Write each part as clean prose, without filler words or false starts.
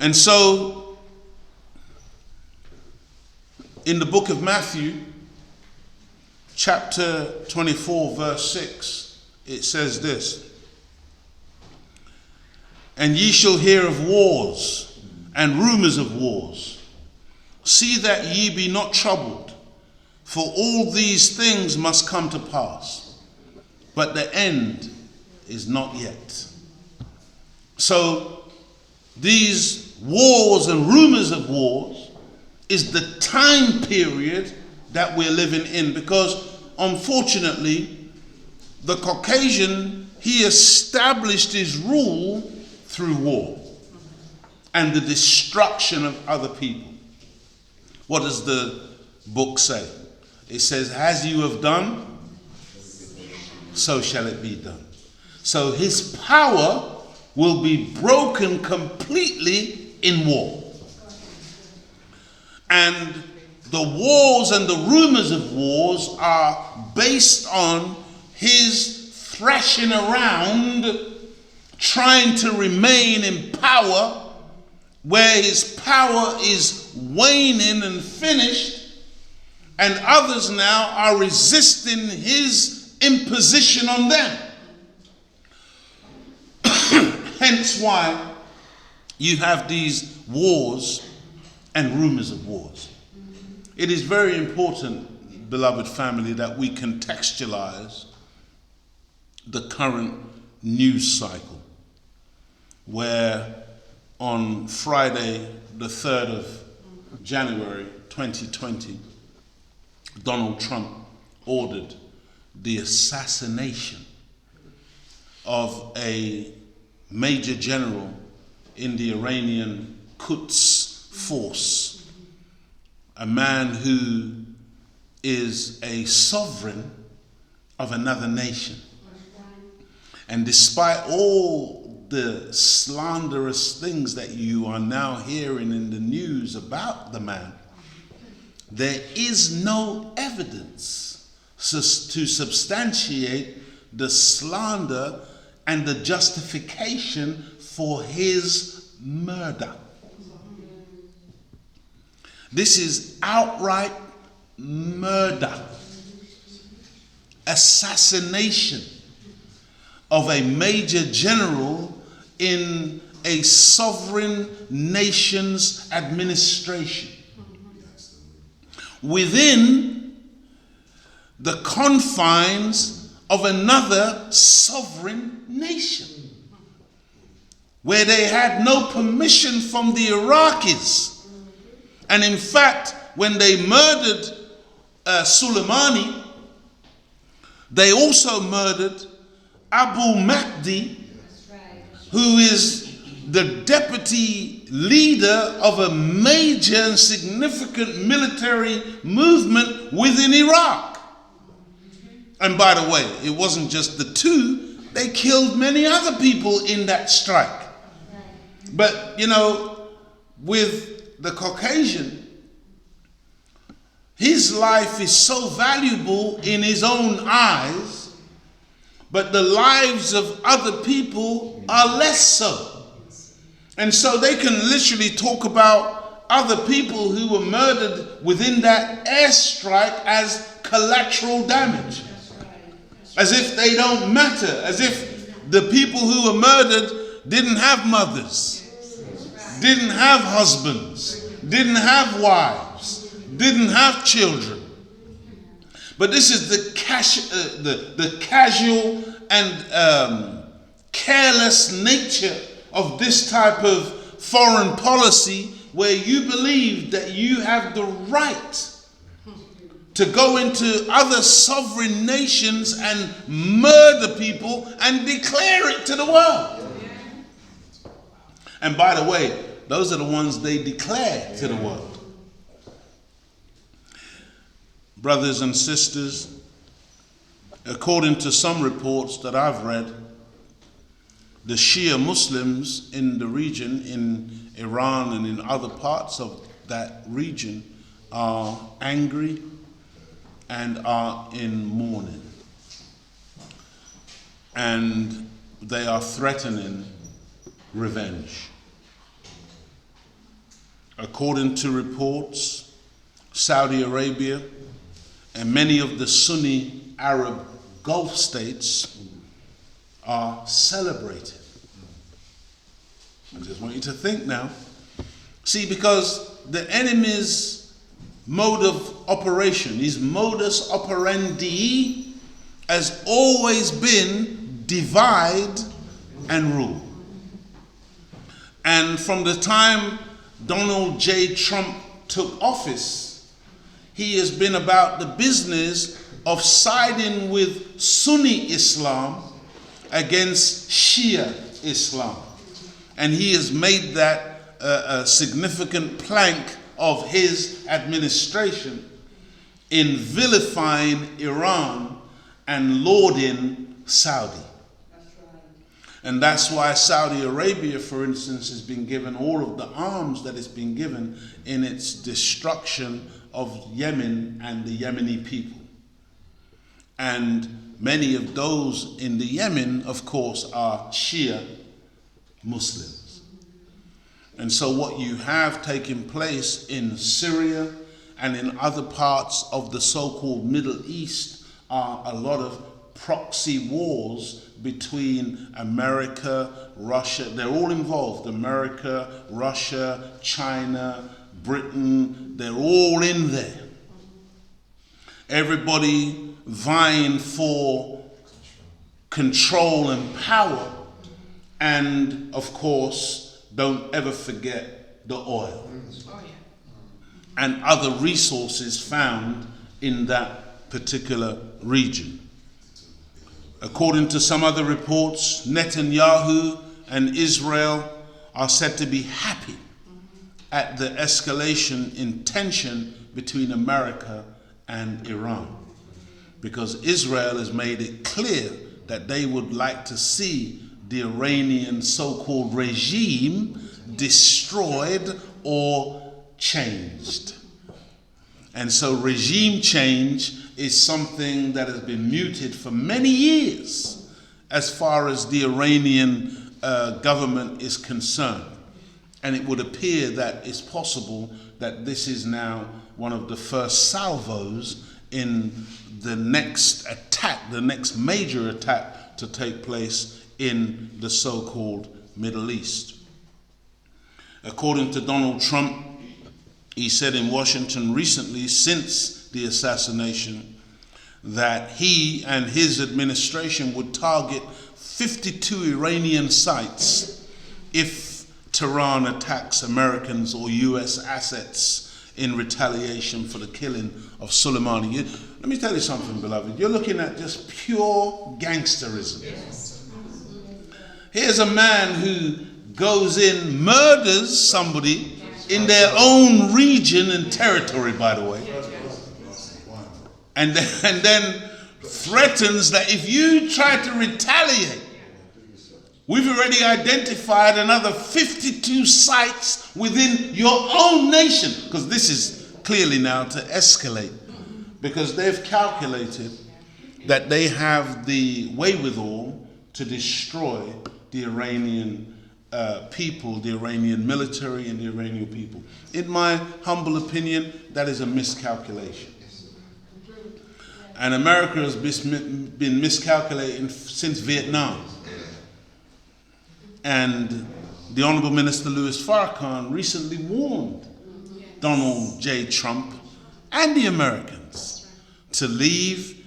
And so, in the book of Matthew, chapter 24, verse 6, it says this: "And ye shall hear of wars and rumors of wars. See that ye be not troubled, for all these things must come to pass, but the end is not yet." So these wars and rumors of wars is the time period that we're living in, because unfortunately the Caucasian, he established his rule through war and the destruction of other people. What does the book say? It says, "As you have done, so shall it be done." So his power will be broken completely in war. And the wars and the rumors of wars are based on his thrashing around, trying to remain in power, where his power is waning and finished, and others now are resisting his imposition on them. Hence why you have these wars and rumors of wars. It is very important, beloved family, that we contextualize the current news cycle, where on Friday, the 3rd of January 2020, Donald Trump ordered the assassination of a major general in the Iranian Quds force, a man who is a sovereign of another nation. And despite all the slanderous things that you are now hearing in the news about the man, there is no evidence to substantiate the slander and the justification for his murder. This is outright murder, assassination of a major general in a sovereign nation's administration, within the confines of another sovereign nation, where they had no permission from the Iraqis. And in fact, when they murdered Soleimani, they also murdered Abu Mahdi, who is the deputy leader of a major and significant military movement within Iraq. And by the way, it wasn't just the two, they killed many other people in that strike. But, you know, with the Caucasian, his life is so valuable in his own eyes, but the lives of other people are less so. And so they can literally talk about other people who were murdered within that airstrike as collateral damage. As if they don't matter, as if the people who were murdered didn't have mothers, didn't have husbands, didn't have wives, didn't have children. But this is the casual and careless nature of this type of foreign policy, where you believe that you have the right to go into other sovereign nations and murder people and declare it to the world. And by the way, those are the ones they declare to the world. Brothers and sisters, according to some reports that I've read, the Shia Muslims in the region, in Iran and in other parts of that region, are angry and are in mourning. And they are threatening revenge. According to reports, Saudi Arabia and many of the Sunni Arab Gulf states are celebrating. I just want you to think now. See, because the enemy's mode of operation, his modus operandi, has always been divide and rule. And from the time Donald J. Trump took office, he has been about the business of siding with Sunni Islam against Shia Islam. And he has made that a significant plank of his administration in vilifying Iran and lauding Saudi. And that's why Saudi Arabia, for instance, has been given all of the arms that it's been given in its destruction of Yemen and the Yemeni people. And many of those in the Yemen, of course, are Shia Muslims. And so what you have taken place in Syria and in other parts of the so-called Middle East are a lot of proxy wars between America, Russia. They're all involved. America, Russia, China, Britain, they're all in there. Everybody vying for control and power. And of course, don't ever forget the oil and other resources found in that particular region. According to some other reports, Netanyahu and Israel are said to be happy at the escalation in tension between America and Iran, because Israel has made it clear that they would like to see the Iranian so-called regime destroyed or changed. And so regime change is something that has been muted for many years as far as the Iranian government is concerned. And it would appear that it's possible that this is now one of the first salvos in the next attack, the next major attack to take place in the so-called Middle East. According to Donald Trump, he said in Washington recently, since the assassination, that he and his administration would target 52 Iranian sites if Tehran attacks Americans or US assets in retaliation for the killing of Soleimani. Let me tell you something, beloved. You're looking at just pure gangsterism. Here's a man who goes in, murders somebody in their own region and territory, by the way, and then threatens that if you try to retaliate, we've already identified another 52 sites within your own nation, because this is clearly now to escalate, because they've calculated that they have the wherewithal to destroy the Iranian people, the Iranian military and the Iranian people. In my humble opinion, that is a miscalculation. And America has been miscalculating since Vietnam. And the Honorable Minister Louis Farrakhan recently warned Donald J. Trump and the Americans to leave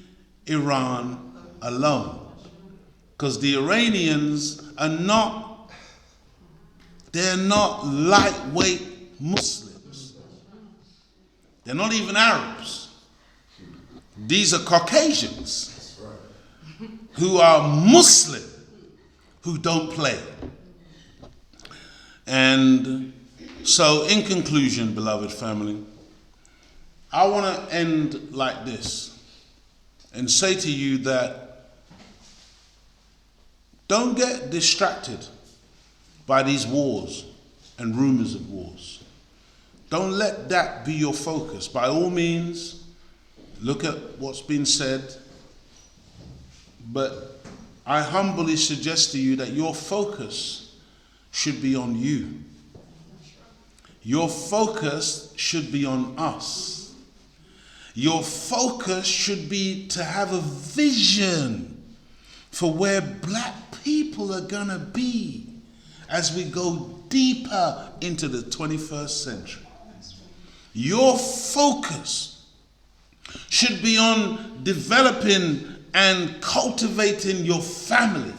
Iran alone. Because the Iranians are they're not lightweight Muslims. They're not even Arabs. These are Caucasians who are Muslim, who don't play. And so in conclusion, beloved family, I want to end like this and say to you that don't get distracted by these wars and rumors of wars. Don't let that be your focus. By all means, look at what's been said, but I humbly suggest to you that your focus should be on you. Your focus should be on us. Your focus should be to have a vision for where black people are going to be as we go deeper into the 21st century. Your focus should be on developing and cultivating your family.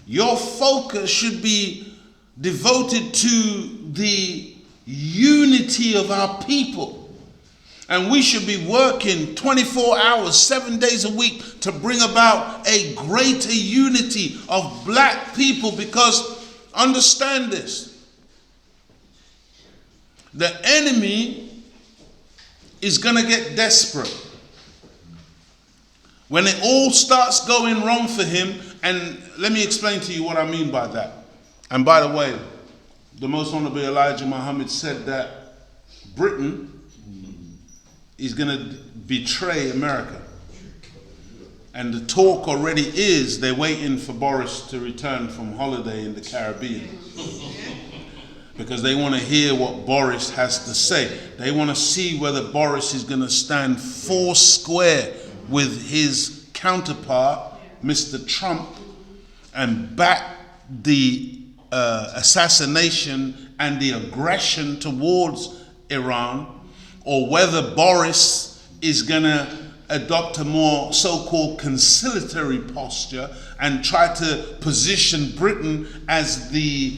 Your focus should be devoted to the unity of our people. And we should be working 24 hours, 7 days a week to bring about a greater unity of black people, because understand this, the enemy is going to get desperate when it all starts going wrong for him. And let me explain to you what I mean by that. And by the way, the Most Honorable Elijah Muhammad said that Britain is going to betray America. And the talk already is they're waiting for Boris to return from holiday in the Caribbean. Because they want to hear what Boris has to say. They want to see whether Boris is going to stand four square with his counterpart, Mr. Trump, and back the assassination and the aggression towards Iran, or whether Boris is going to adopt a more so-called conciliatory posture and try to position Britain as the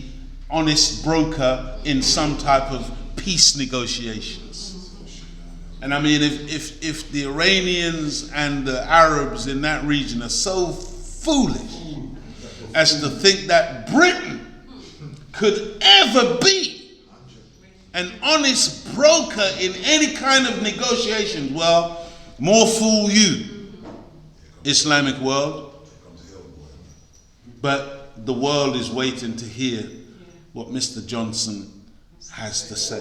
honest broker in some type of peace negotiations. And I mean, if the Iranians and the Arabs in that region are so foolish as to think that Britain could ever be an honest broker in any kind of negotiations, well, more fool you, Islamic world. But the world is waiting to hear what Mr. Johnson has to say.